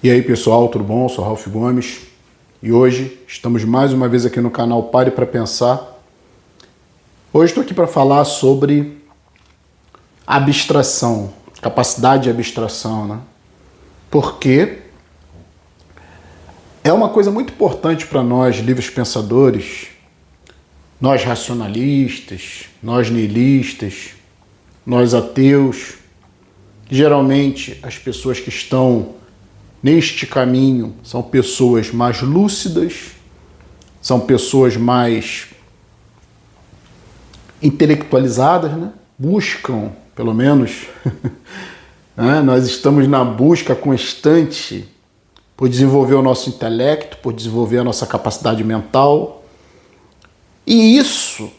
E aí pessoal, tudo bom? Eu sou Ralph Gomes e hoje estamos mais uma vez aqui no canal Pare para Pensar. Hoje estou aqui para falar sobre abstração, capacidade de abstração, né? Porque é uma coisa muito importante para nós, livres pensadores, nós racionalistas, nós nihilistas, nós ateus. Geralmente as pessoas que estão neste caminho são pessoas mais lúcidas, são pessoas mais intelectualizadas, né? Buscam, pelo menos, né? Nós estamos na busca constante por desenvolver o nosso intelecto, por desenvolver a nossa capacidade mental. E isso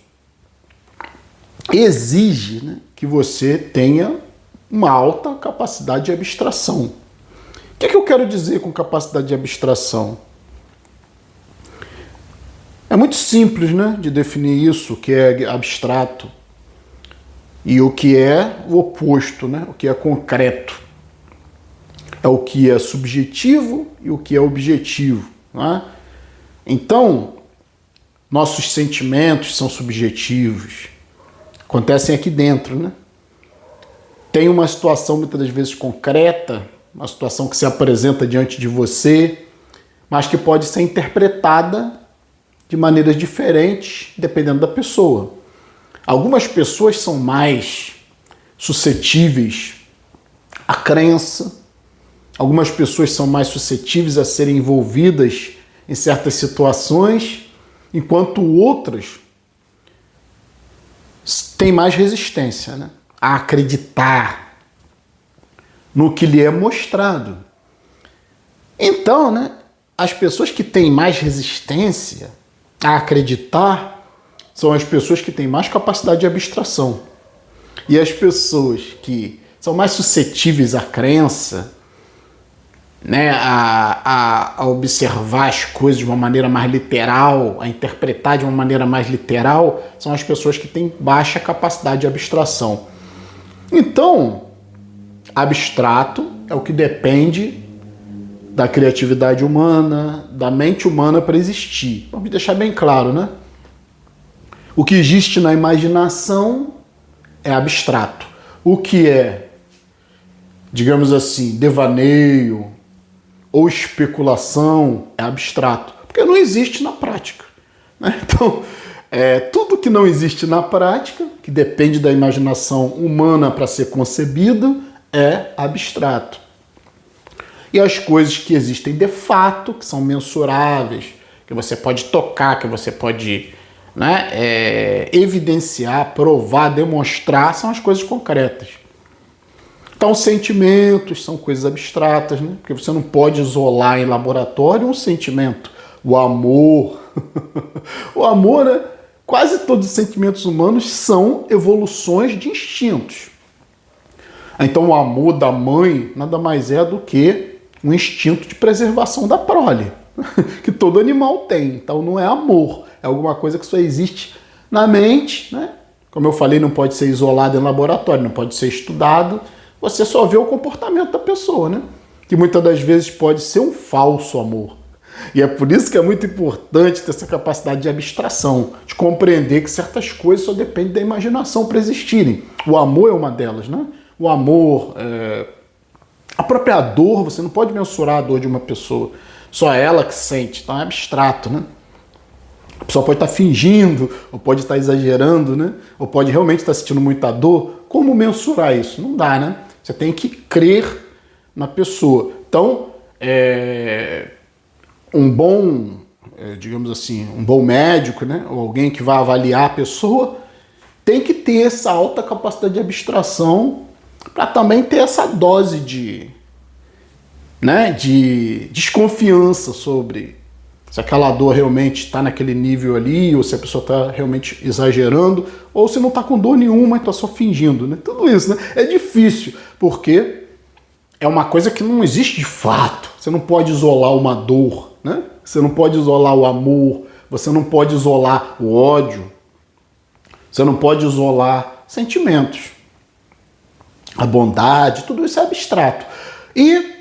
exige, né, que você tenha uma alta capacidade de abstração. O que é que eu quero dizer com capacidade de abstração? É muito simples, né, de definir isso, o que é abstrato e o que é o oposto, né, o que é concreto. É o que é subjetivo e o que é objetivo, né? Então, nossos sentimentos são subjetivos, acontecem aqui dentro, né? Tem uma situação muitas das vezes concreta, uma situação que se apresenta diante de você, mas que pode ser interpretada de maneiras diferentes, dependendo da pessoa. Algumas pessoas são mais suscetíveis à crença, algumas pessoas são mais suscetíveis a serem envolvidas em certas situações, enquanto outras têm mais resistência, né, a acreditar no que lhe é mostrado. Então, né, as pessoas que têm mais resistência a acreditar são as pessoas que têm mais capacidade de abstração. E as pessoas que são mais suscetíveis à crença, né, a observar as coisas de uma maneira mais literal, a interpretar de uma maneira mais literal, são as pessoas que têm baixa capacidade de abstração. Então, abstrato é o que depende da criatividade humana, da mente humana para existir. Vamos deixar bem claro, né? O que existe na imaginação é abstrato. O que é, digamos assim, devaneio ou especulação é abstrato, porque não existe na prática, né? Então, tudo que não existe na prática, que depende da imaginação humana para ser concebido, é abstrato. E as coisas que existem de fato, que são mensuráveis, que você pode tocar, que você pode, né, evidenciar, provar, demonstrar, são as coisas concretas. Então, sentimentos são coisas abstratas, né? Porque você não pode isolar em laboratório um sentimento. O amor. O amor, né? Quase todos os sentimentos humanos são evoluções de instintos. Então, o amor da mãe nada mais é do que um instinto de preservação da prole, que todo animal tem. Então, não é amor, é alguma coisa que só existe na mente, né? Como eu falei, não pode ser isolado em laboratório, não pode ser estudado. Você só vê o comportamento da pessoa, né? Que muitas das vezes pode ser um falso amor. E é por isso que é muito importante ter essa capacidade de abstração, de compreender que certas coisas só dependem da imaginação para existirem. O amor é uma delas, né? O amor, a própria dor, você não pode mensurar a dor de uma pessoa. Só ela que sente, então é abstrato, né? A pessoa pode estar fingindo, ou pode estar exagerando, né? Ou pode realmente estar sentindo muita dor. Como mensurar isso? Não dá, né? Você tem que crer na pessoa. Então, um bom, digamos assim, um bom médico, né? Ou alguém que vai avaliar a pessoa, tem que ter essa alta capacidade de abstração para também ter essa dose de desconfiança sobre se aquela dor realmente está naquele nível ali, ou se a pessoa está realmente exagerando, ou se não está com dor nenhuma e está só fingindo, né? Tudo isso, né? É difícil, porque é uma coisa que não existe de fato. Você não pode isolar uma dor, né? Você não pode isolar o amor, você não pode isolar o ódio, você não pode isolar sentimentos. A bondade, tudo isso é abstrato. E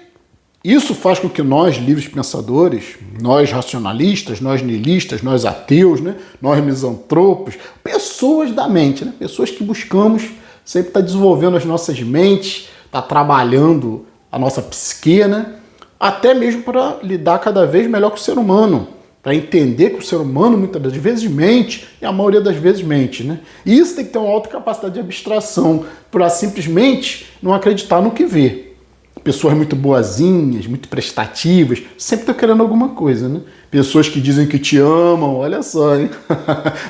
Isso faz com que nós, livres pensadores, nós racionalistas, nós nihilistas, nós ateus, né? Nós misantropos, pessoas da mente, né? Pessoas que buscamos sempre estar desenvolvendo as nossas mentes, estar trabalhando a nossa psique, né? Até mesmo para lidar cada vez melhor com o ser humano, para entender que o ser humano muitas das vezes mente e a maioria das vezes mente, né? E isso tem que ter uma alta capacidade de abstração para simplesmente não acreditar no que vê. Pessoas muito boazinhas, muito prestativas, sempre estão querendo alguma coisa, né? Pessoas que dizem que te amam, olha só, hein?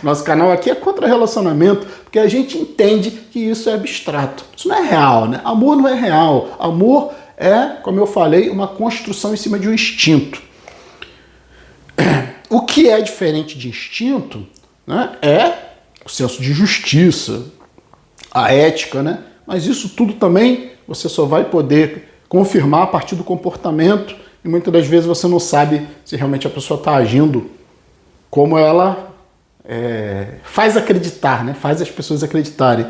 Nosso canal aqui é contra relacionamento, porque a gente entende que isso é abstrato. Isso não é real, né? Amor não é real. Amor é, como eu falei, uma construção em cima de um instinto. O que é diferente de instinto, né, é o senso de justiça, a ética, né? Mas isso tudo também você só vai poder confirmar a partir do comportamento e muitas das vezes você não sabe se realmente a pessoa está agindo como ela faz acreditar, né? Faz as pessoas acreditarem.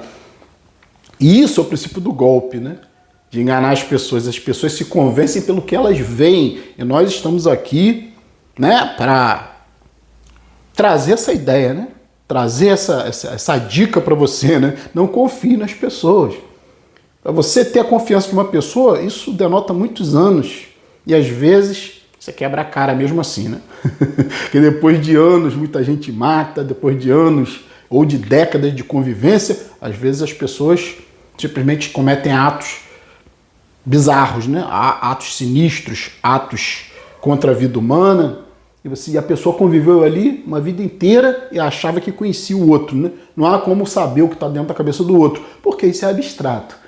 E isso é o princípio do golpe, né? De enganar as pessoas. As pessoas se convencem pelo que elas veem e nós estamos aqui, né, para trazer essa ideia, né? Trazer essa dica para você, né? Não confie nas pessoas. Para você ter a confiança de uma pessoa, isso denota muitos anos. E às vezes você quebra a cara mesmo assim, né? Porque depois de anos muita gente mata, depois de anos ou de décadas de convivência, às vezes as pessoas simplesmente cometem atos bizarros, né? Atos sinistros, atos contra a vida humana. E a pessoa conviveu ali uma vida inteira e achava que conhecia o outro, né? Não há como saber o que está dentro da cabeça do outro, porque isso é abstrato.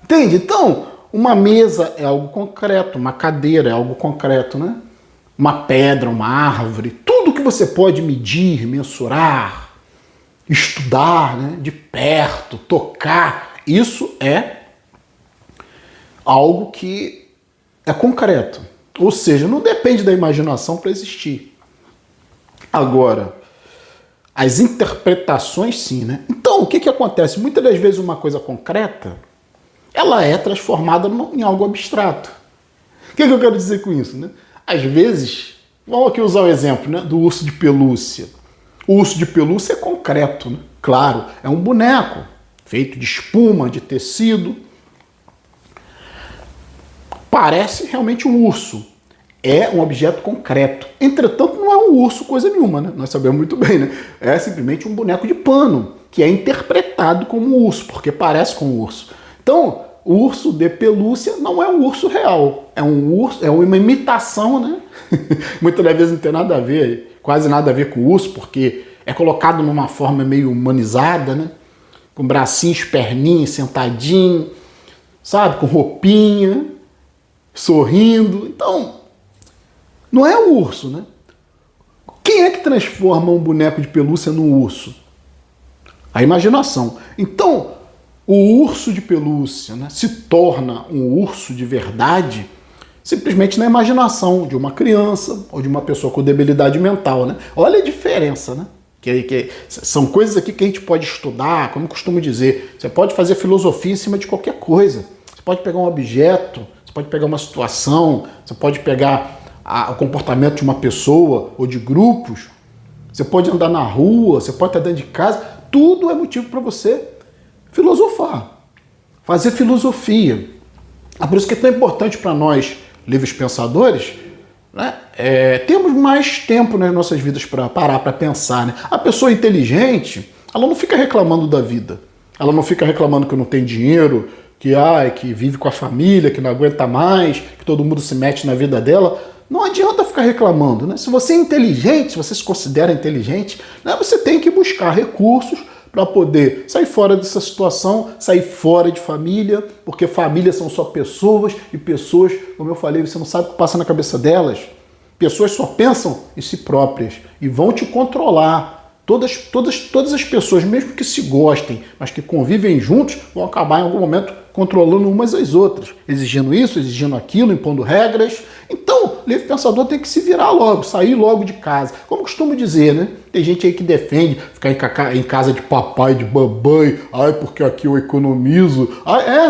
Entende? Então, uma mesa é algo concreto, uma cadeira é algo concreto, né? Uma pedra, uma árvore, tudo que você pode medir, mensurar, estudar, né? De perto, tocar, isso é algo que é concreto. Ou seja, não depende da imaginação para existir. Agora, as interpretações sim, né? Então, o que acontece? Muitas das vezes uma coisa concreta ela é transformada em algo abstrato. O que eu quero dizer com isso, né? Às vezes, vamos aqui usar o exemplo, né, do urso de pelúcia. O urso de pelúcia é concreto, né? Claro, é um boneco feito de espuma, de tecido. Parece realmente um urso. É um objeto concreto. Entretanto, não é um urso coisa nenhuma, né? Nós sabemos muito bem, né? É simplesmente um boneco de pano, que é interpretado como um urso, porque parece com um urso. Então, o urso de pelúcia não é um urso real. É um urso, é uma imitação, né? Muitas das vezes não tem nada a ver, quase nada a ver com o urso, porque é colocado numa forma meio humanizada, né? Com bracinhos, perninhas, sentadinho, sabe? Com roupinha, sorrindo. Então, não é o urso, né? Quem é que transforma um boneco de pelúcia num urso? A imaginação. Então, o urso de pelúcia, né, se torna um urso de verdade simplesmente na imaginação de uma criança ou de uma pessoa com debilidade mental, né? Olha a diferença, né? Que são coisas aqui que a gente pode estudar, como eu costumo dizer. Você pode fazer filosofia em cima de qualquer coisa. Você pode pegar um objeto, você pode pegar uma situação, você pode pegar o comportamento de uma pessoa ou de grupos. Você pode andar na rua, você pode estar dentro de casa. Tudo é motivo para você filosofar, fazer filosofia. É por isso que é tão importante para nós, livres pensadores, né? Temos mais tempo nas nossas vidas para parar para pensar, né? A pessoa inteligente, ela não fica reclamando da vida, ela não fica reclamando que não tem dinheiro, que vive com a família, que não aguenta mais, que todo mundo se mete na vida dela. Não adianta ficar reclamando, né? Se você é inteligente, se você se considera inteligente, né, você tem que buscar recursos para poder sair fora dessa situação, sair fora de família, porque família são só pessoas, e pessoas, como eu falei, você não sabe o que passa na cabeça delas. Pessoas só pensam em si próprias e vão te controlar. Todas as pessoas, mesmo que se gostem, mas que convivem juntos, vão acabar em algum momento controlando umas às outras, exigindo isso, exigindo aquilo, impondo regras. Então, o livre pensador tem que se virar logo, sair logo de casa. Como costumo dizer, né? Tem gente aí que defende ficar em casa de papai, de mamãe, porque aqui eu economizo.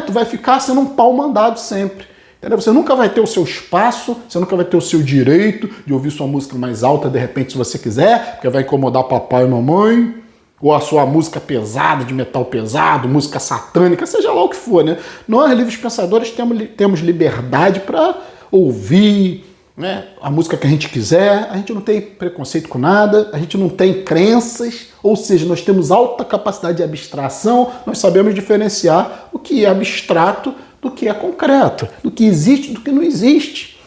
Tu vai ficar sendo um pau mandado sempre. Entendeu? Você nunca vai ter o seu espaço, você nunca vai ter o seu direito de ouvir sua música mais alta, de repente, se você quiser, porque vai incomodar papai e mamãe, ou a sua música pesada, de metal pesado, música satânica, seja lá o que for, né? Nós, livres pensadores, temos liberdade para ouvir, né, a música que a gente quiser, a gente não tem preconceito com nada, a gente não tem crenças, ou seja, nós temos alta capacidade de abstração, nós sabemos diferenciar o que é abstrato do que é concreto, do que existe do que não existe.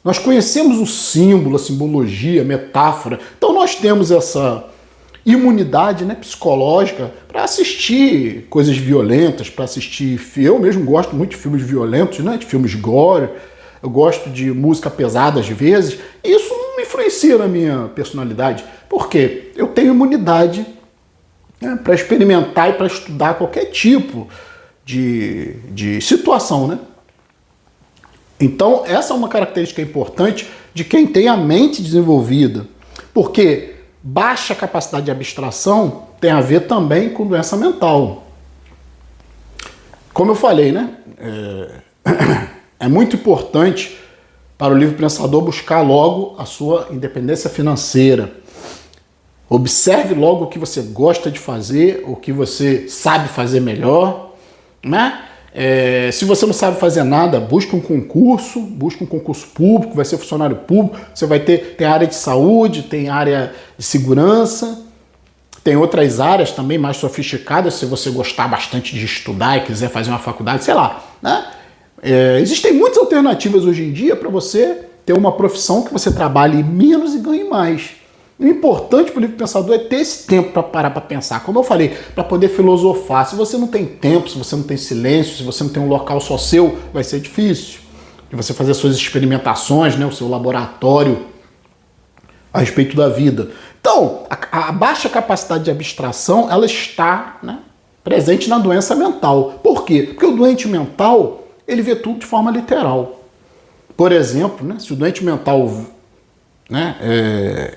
Nós conhecemos o símbolo, a simbologia, a metáfora, então nós temos essa imunidade, né, psicológica para assistir coisas violentas, para assistir... Eu mesmo gosto muito de filmes violentos, né, de filmes gore, eu gosto de música pesada às vezes, e isso não influencia na minha personalidade. Por quê? Eu tenho imunidade, né, para experimentar e para estudar qualquer tipo de situação, né? Então, essa é uma característica importante de quem tem a mente desenvolvida, porque baixa capacidade de abstração tem a ver também com doença mental. Como eu falei, né? É muito importante para o livre pensador buscar logo a sua independência financeira. Observe logo o que você gosta de fazer, o que você sabe fazer melhor, né? Se você não sabe fazer nada, busque um concurso público, vai ser funcionário público, você vai tem área de saúde, tem área de segurança, tem outras áreas também mais sofisticadas, se você gostar bastante de estudar e quiser fazer uma faculdade, sei lá, né? Existem muitas alternativas hoje em dia para você ter uma profissão que você trabalhe menos e ganhe mais. O importante para o livre pensador é ter esse tempo para parar para pensar. Como eu falei, para poder filosofar. Se você não tem tempo, se você não tem silêncio, se você não tem um local só seu, vai ser difícil de você fazer suas experimentações, né, o seu laboratório a respeito da vida. Então, a baixa capacidade de abstração, ela está, né, presente na doença mental. Por quê? Porque o doente mental, ele vê tudo de forma literal. Por exemplo, né, se o doente mental, né,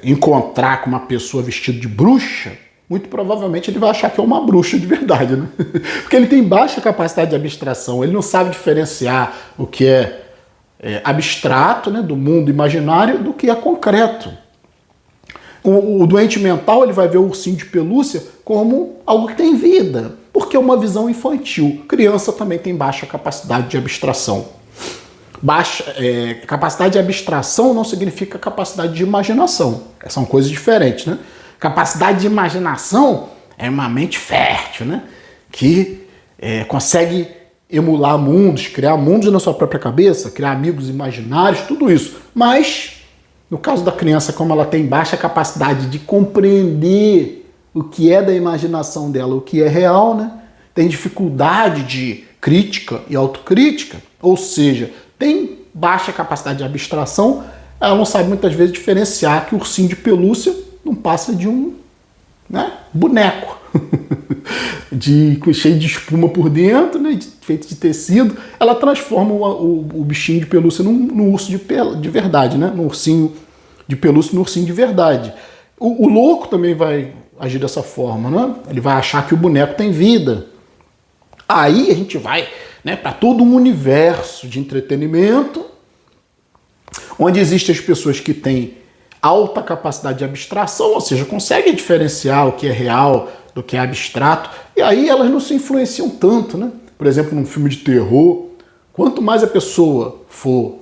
encontrar com uma pessoa vestida de bruxa, muito provavelmente ele vai achar que é uma bruxa de verdade, né? Porque ele tem baixa capacidade de abstração, ele não sabe diferenciar o que é abstrato, né, do mundo imaginário, do que é concreto. O doente mental, ele vai ver o ursinho de pelúcia como algo que tem vida, porque é uma visão infantil. Criança também tem baixa capacidade de abstração. Capacidade de abstração não significa capacidade de imaginação. São coisas diferentes, né? Capacidade de imaginação é uma mente fértil, né? Que consegue emular mundos, criar mundos na sua própria cabeça, criar amigos imaginários, tudo isso. Mas, no caso da criança, como ela tem baixa capacidade de compreender o que é da imaginação dela, o que é real, né? Tem dificuldade de crítica e autocrítica, ou seja, tem baixa capacidade de abstração, ela não sabe muitas vezes diferenciar que o ursinho de pelúcia não passa de um, né, boneco cheio de espuma por dentro, né, feito de tecido. Ela transforma o bichinho de pelúcia num urso de verdade, né, no ursinho de pelúcia no ursinho de verdade. O louco também vai agir dessa forma, né? Ele vai achar que o boneco tem vida. Aí a gente vai, né, para todo um universo de entretenimento, onde existem as pessoas que têm alta capacidade de abstração, ou seja, conseguem diferenciar o que é real do que é abstrato, e aí elas não se influenciam tanto, né? Por exemplo, num filme de terror, quanto mais a pessoa for,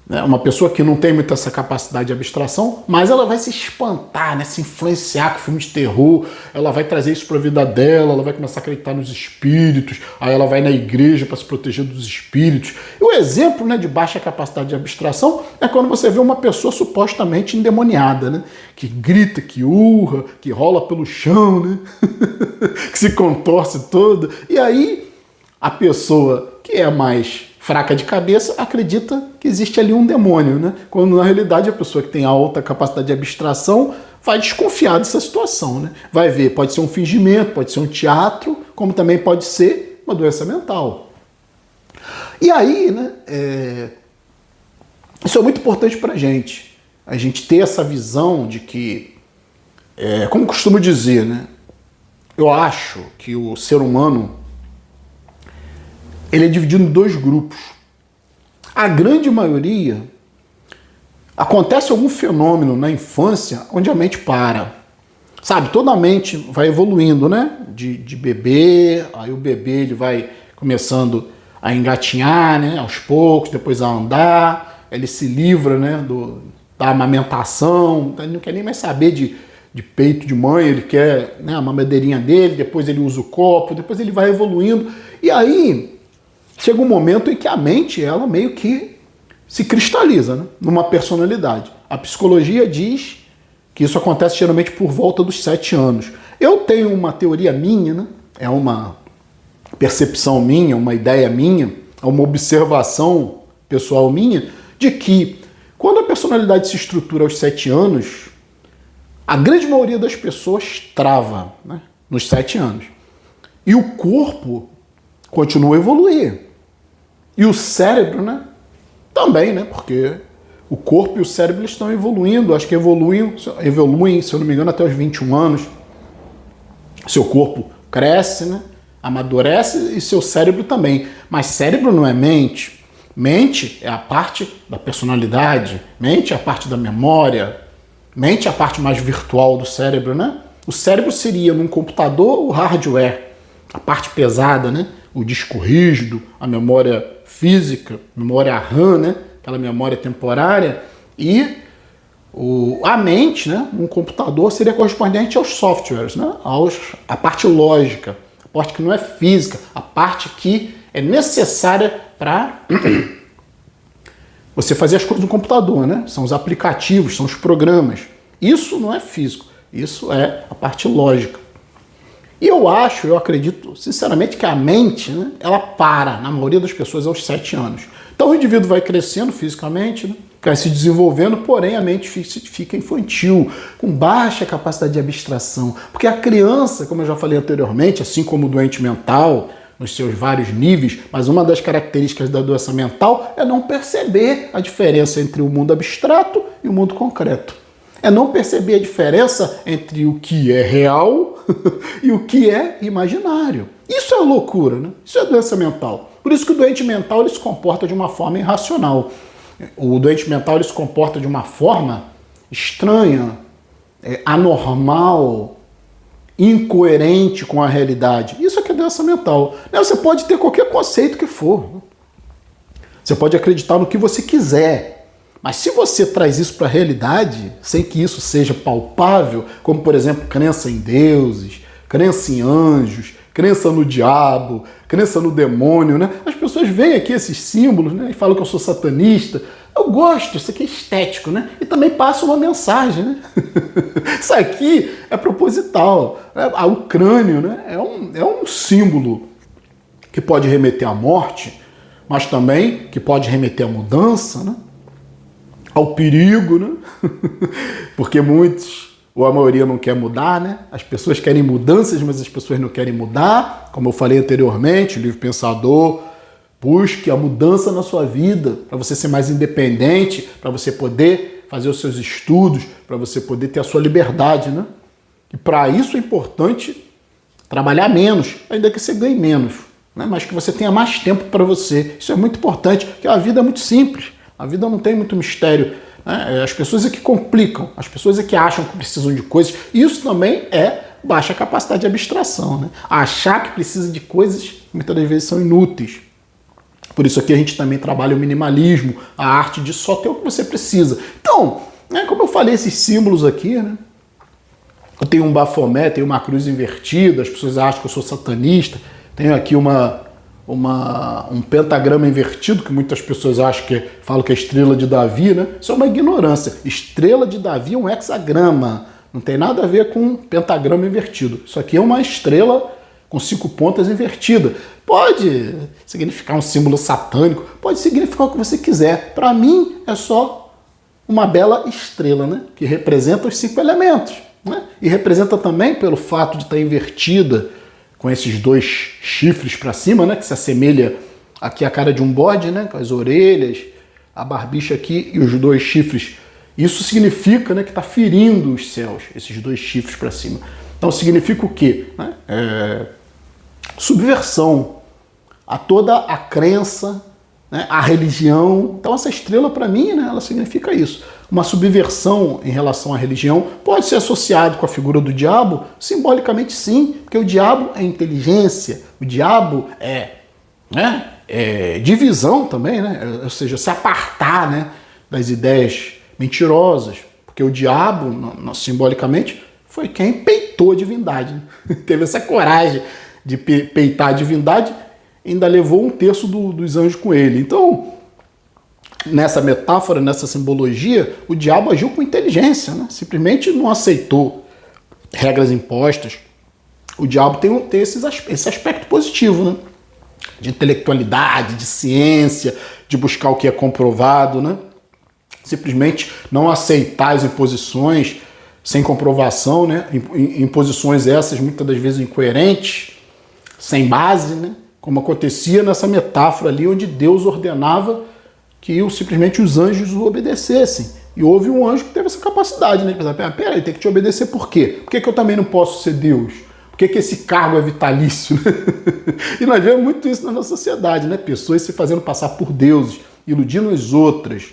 né, uma pessoa que não tem muita essa capacidade de abstração, mas ela vai se espantar, né, se influenciar com o filme de terror, ela vai trazer isso para a vida dela, ela vai começar a acreditar nos espíritos, aí ela vai na igreja para se proteger dos espíritos. E o exemplo, né, de baixa capacidade de abstração é quando você vê uma pessoa supostamente endemoniada, né, que grita, que urra, que rola pelo chão, né, que se contorce toda, e aí a pessoa que é mais fraca de cabeça acredita que existe ali um demônio, né? Quando na realidade a pessoa que tem alta capacidade de abstração vai desconfiar dessa situação, né? Vai ver, pode ser um fingimento, pode ser um teatro, como também pode ser uma doença mental. E aí, né, isso é muito importante pra gente. A gente ter essa visão de que, como costumo dizer, né? Eu acho que o ser humano ele é dividido em dois grupos. a grande maioria, acontece algum fenômeno na infância onde a mente para. Sabe, toda a mente vai evoluindo, né? De bebê, aí o bebê ele vai começando a engatinhar, né? Aos poucos, depois a andar, ele se livra, né? Da amamentação, ele não quer nem mais saber de peito de mãe, ele quer, né, a mamadeirinha dele, depois ele usa o copo, depois ele vai evoluindo. E aí chega um momento em que a mente, ela meio que se cristaliza, né, numa personalidade. A psicologia diz que isso acontece geralmente por volta dos 7 anos. Eu tenho uma teoria minha, né, é uma percepção minha, uma ideia minha, é uma observação pessoal minha, de que quando a personalidade se estrutura aos 7 anos, a grande maioria das pessoas trava, né, nos 7 anos. E o corpo continua a evoluir. E o cérebro, né, também, né, porque o corpo e o cérebro estão evoluindo. Acho que evoluem, se eu não me engano, até os 21 anos. Seu corpo cresce, né, amadurece, e seu cérebro também. Mas cérebro não é mente. Mente é a parte da personalidade. Mente é a parte da memória. Mente é a parte mais virtual do cérebro, né? O cérebro seria, num computador, o hardware, a parte pesada, né? O disco rígido, a memória física, memória RAM, né? Aquela memória temporária. E a mente, né? Um computador seria correspondente aos softwares, né? A parte lógica, a parte que não é física, a parte que é necessária para você fazer as coisas no computador, né? São os aplicativos, são os programas. Isso não é físico, isso é a parte lógica. E eu acredito, sinceramente, que a mente, né, ela para, na maioria das pessoas, aos 7 anos. Então o indivíduo vai crescendo fisicamente, né, vai se desenvolvendo, porém a mente fica infantil, com baixa capacidade de abstração. Porque a criança, como eu já falei anteriormente, assim como o doente mental, nos seus vários níveis, mas uma das características da doença mental é não perceber a diferença entre o mundo abstrato e o mundo concreto. É não perceber a diferença entre o que é real e o que é imaginário. Isso é loucura, né? Isso é doença mental. Por isso que o doente mental ele se comporta de uma forma irracional. O doente mental ele se comporta de uma forma estranha, anormal, incoerente com a realidade. Isso é que é doença mental. Você pode ter qualquer conceito que for. Você pode acreditar no que você quiser. Mas se você traz isso para a realidade, sem que isso seja palpável, como, por exemplo, crença em deuses, crença em anjos, crença no diabo, crença no demônio, né? As pessoas veem aqui esses símbolos, né, e falam que eu sou satanista. Eu gosto, isso aqui é estético, né? E também passa uma mensagem, né? Isso aqui é proposital. O crânio, né, é um símbolo que pode remeter à morte, mas também que pode remeter à mudança, né? Ao perigo, né? Porque muitos, ou a maioria, não quer mudar, né? As pessoas querem mudanças, mas as pessoas não querem mudar. Como eu falei anteriormente, o livro Pensador, busque a mudança na sua vida, para você ser mais independente, para você poder fazer os seus estudos, para você poder ter a sua liberdade, né? E para isso é importante trabalhar menos, ainda que você ganhe menos, né? Mas que você tenha mais tempo para você. Isso é muito importante, porque a vida é muito simples. A vida não tem muito mistério, né? As pessoas é que complicam, as pessoas é que acham que precisam de coisas. Isso também é baixa capacidade de abstração, né? Achar que precisa de coisas muitas das vezes são inúteis. Por isso aqui a gente também trabalha o minimalismo, a arte de só ter o que você precisa. Então, né, como eu falei, esses símbolos aqui, né? Eu tenho um bafomé, tenho uma cruz invertida, as pessoas acham que eu sou satanista. Tenho aqui um pentagrama invertido, que muitas pessoas falam que é estrela de Davi, né? Isso é uma ignorância. Estrela de Davi é um hexagrama. Não tem nada a ver com pentagrama invertido. Isso aqui é uma estrela com 5 pontas invertida. Pode significar um símbolo satânico, pode significar o que você quiser. Para mim, é só uma bela estrela, né? Que representa os 5 elementos, né? E representa também, pelo fato de estar invertida, com esses 2 chifres para cima, né? Que se assemelha aqui à cara de um bode, né? Com as orelhas, a barbicha aqui e os 2 chifres. Isso significa, né, que está ferindo os céus, esses 2 chifres para cima. Então significa o quê? Subversão a toda a crença né, a religião. Então essa estrela para mim, né, ela significa isso. Uma subversão em relação à religião pode ser associado com a figura do diabo? Simbolicamente sim, porque o diabo é inteligência, o diabo é divisão também, né? Ou seja, se apartar, né, das ideias mentirosas, porque o diabo, simbolicamente, foi quem peitou a divindade, né? Teve essa coragem de peitar a divindade, ainda levou 1/3 dos anjos com ele. Então, nessa metáfora, nessa simbologia, o diabo agiu com inteligência, né? Simplesmente não aceitou regras impostas. O diabo tem esse aspecto positivo, né? De intelectualidade, de ciência, de buscar o que é comprovado, né? Simplesmente não aceitar as imposições sem comprovação, né? Imposições essas muitas das vezes incoerentes, sem base, né? Como acontecia nessa metáfora ali, onde Deus ordenava que simplesmente os anjos o obedecessem. E houve um anjo que teve essa capacidade, né? De pensar, peraí, tem que te obedecer por quê? Por que eu também não posso ser Deus? Por que esse cargo é vitalício? E nós vemos muito isso na nossa sociedade, né? Pessoas se fazendo passar por deuses, iludindo as outras,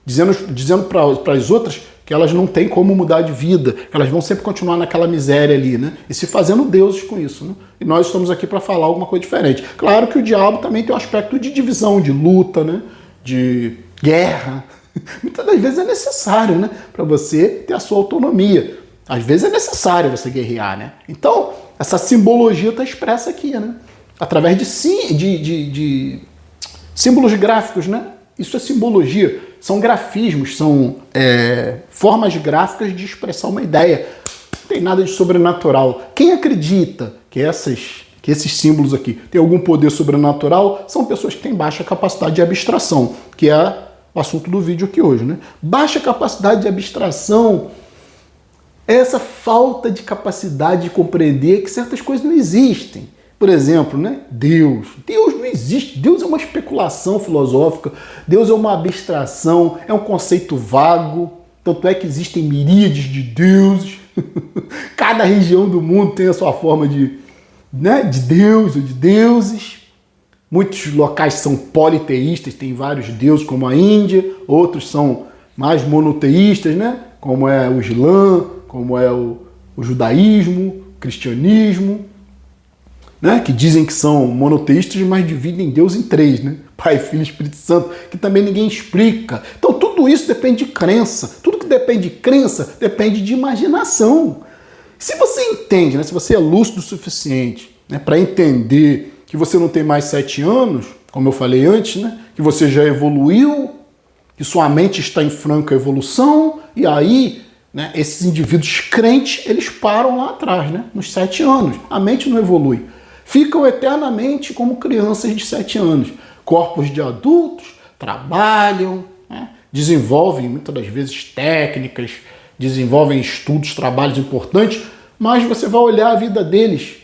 dizendo para as outras que elas não têm como mudar de vida, que elas vão sempre continuar naquela miséria ali, né? E se fazendo deuses com isso, né? E nós estamos aqui para falar alguma coisa diferente. Claro que o diabo também tem um aspecto de divisão, de luta, né? De guerra. Muitas das vezes é necessário, né? Para você ter a sua autonomia. Às vezes é necessário você guerrear, né? Então, essa simbologia está expressa aqui, né? Através de símbolos gráficos, né? Isso é simbologia. São grafismos, são formas gráficas de expressar uma ideia. Não tem nada de sobrenatural. Quem acredita que esses símbolos aqui têm algum poder sobrenatural são pessoas que têm baixa capacidade de abstração, que é o assunto do vídeo aqui hoje, né? Baixa capacidade de abstração é essa falta de capacidade de compreender que certas coisas não existem. Por exemplo, né? Deus não existe. Deus é uma especulação filosófica. Deus é uma abstração, é um conceito vago. Tanto é que existem miríades de deuses. Cada região do mundo tem a sua forma de Deus ou de deuses. Muitos locais são politeístas, tem vários deuses, como a Índia. Outros são mais monoteístas, né? Como é o Islã, como é o judaísmo, o cristianismo. Né, que dizem que são monoteístas, mas dividem Deus em 3, né? Pai, Filho e Espírito Santo, que também ninguém explica. Então tudo isso depende de crença. Tudo que depende de crença depende de imaginação. Se você entende, né, se você é lúcido o suficiente, né, para entender que você não tem mais 7 anos, como eu falei antes, né, que você já evoluiu, que sua mente está em franca evolução, e aí, né, esses indivíduos crentes, eles param lá atrás, né, nos 7 anos. A mente não evolui. Ficam eternamente como crianças de 7 anos. Corpos de adultos, trabalham, né? Desenvolvem muitas das vezes técnicas, desenvolvem estudos, trabalhos importantes, mas você vai olhar a vida deles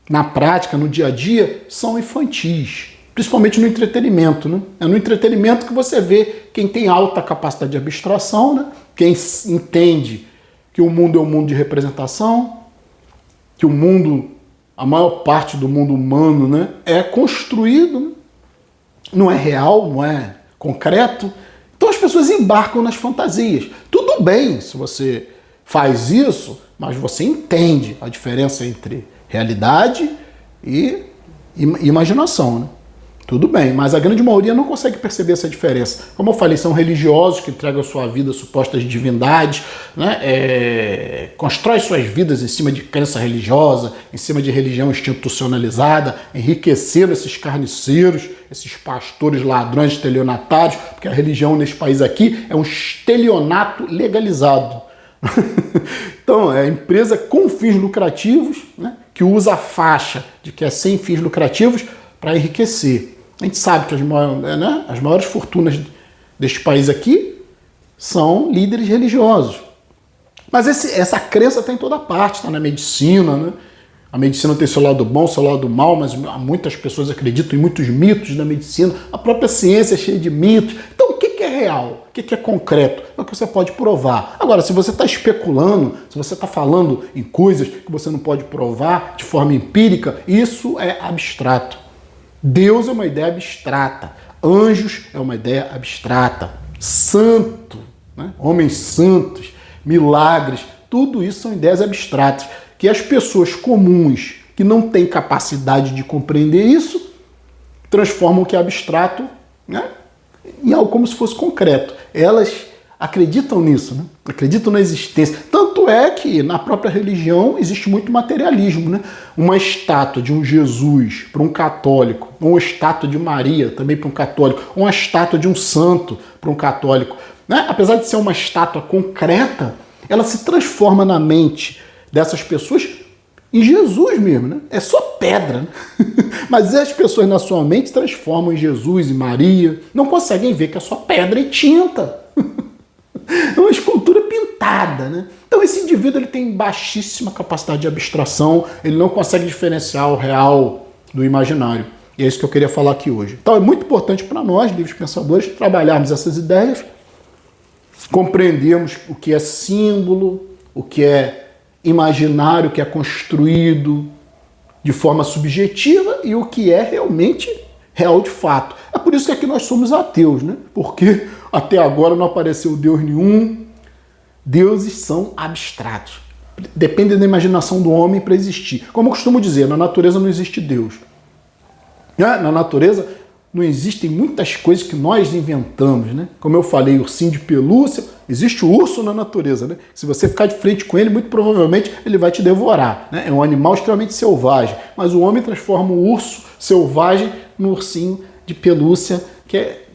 na prática, no dia a dia, são infantis. Principalmente no entretenimento, né? É no entretenimento que você vê quem tem alta capacidade de abstração, né? Quem entende que o mundo é um mundo de representação, que o mundo... A maior parte do mundo humano, né, é construído, né? Não é real, não é concreto. Então as pessoas embarcam nas fantasias. Tudo bem se você faz isso, mas você entende a diferença entre realidade e imaginação, né? Tudo bem, mas a grande maioria não consegue perceber essa diferença. Como eu falei, são religiosos que entregam a sua vida a supostas divindades, né? Constrói suas vidas em cima de crença religiosa, em cima de religião institucionalizada, enriquecendo esses carniceiros, esses pastores ladrões, estelionatários, porque a religião nesse país aqui é um estelionato legalizado. Então, é a empresa com fins lucrativos, né, que usa a faixa de que é sem fins lucrativos para enriquecer. A gente sabe que as maiores fortunas deste país aqui são líderes religiosos. Mas essa crença está em toda parte, está na medicina, né? A medicina tem seu lado bom, seu lado mal, mas muitas pessoas acreditam em muitos mitos da medicina. A própria ciência é cheia de mitos. Então, o que é real? O que é concreto? É o que você pode provar. Agora, se você está especulando, se você está falando em coisas que você não pode provar de forma empírica, isso é abstrato. Deus é uma ideia abstrata. Anjos é uma ideia abstrata. Santo, né? Homens santos, milagres, tudo isso são ideias abstratas que as pessoas comuns que não têm capacidade de compreender isso transformam o que é abstrato, né, em algo como se fosse concreto. Elas acreditam nisso, né? Acreditam na existência. Tanto é que na própria religião existe muito materialismo, né? Uma estátua de um Jesus para um católico, ou uma estátua de Maria também para um católico, ou uma estátua de um santo para um católico, né? Apesar de ser uma estátua concreta, ela se transforma na mente dessas pessoas em Jesus mesmo, né? É só pedra, né? Mas as pessoas na sua mente transformam em Jesus e Maria, não conseguem ver que é só pedra e tinta. É uma escultura pintada, né? Então esse indivíduo ele tem baixíssima capacidade de abstração, ele não consegue diferenciar o real do imaginário. E é isso que eu queria falar aqui hoje. Então é muito importante para nós, livres pensadores, trabalharmos essas ideias, compreendermos o que é símbolo, o que é imaginário, o que é construído de forma subjetiva e o que é realmente real de fato. É por isso que aqui nós somos ateus, né? Porque até agora não apareceu Deus nenhum. Deuses são abstratos. Dependem da imaginação do homem para existir. Como eu costumo dizer, na natureza não existe Deus. Na natureza não existem muitas coisas que nós inventamos, né? Como eu falei, ursinho de pelúcia, existe o urso na natureza, né? Se você ficar de frente com ele, muito provavelmente ele vai te devorar, né? É um animal extremamente selvagem, mas o homem transforma o urso selvagem no ursinho de pelúcia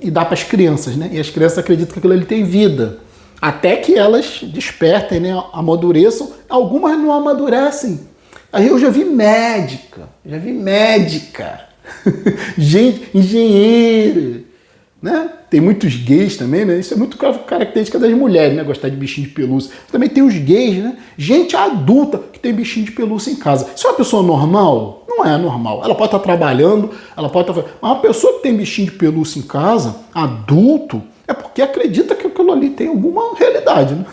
e dá para as crianças, né? E as crianças acreditam que aquilo ali tem vida, até que elas despertem, né? Amadureçam. Algumas não amadurecem. Aí eu já vi médica, gente, engenheiro, né? Tem muitos gays também, né? Isso é muito característica das mulheres, né? Gostar de bichinho de pelúcia. Também tem os gays, né? Gente adulta que tem bichinho de pelúcia em casa. Isso é uma pessoa normal? Não é normal. Ela pode estar trabalhando, ela pode estar... Mas uma pessoa que tem bichinho de pelúcia em casa, adulto, é porque acredita que aquilo ali tem alguma realidade, né?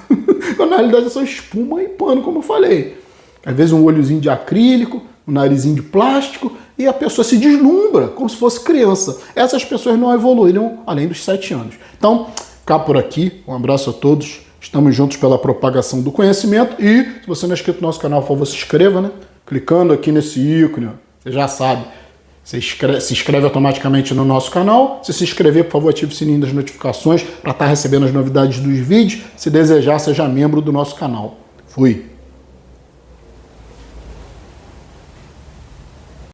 Quando na realidade é só espuma e pano, como eu falei. Às vezes um olhozinho de acrílico, um narizinho de plástico, e a pessoa se deslumbra como se fosse criança. Essas pessoas não evoluíram além dos 7 anos. Então, cá por aqui, um abraço a todos. Estamos juntos pela propagação do conhecimento. E se você não é inscrito no nosso canal, por favor, se inscreva, né? Clicando aqui nesse ícone, ó. Você já sabe. Você se inscreve automaticamente no nosso canal. Se inscrever, por favor, ative o sininho das notificações para estar recebendo as novidades dos vídeos. Se desejar, seja membro do nosso canal. Fui!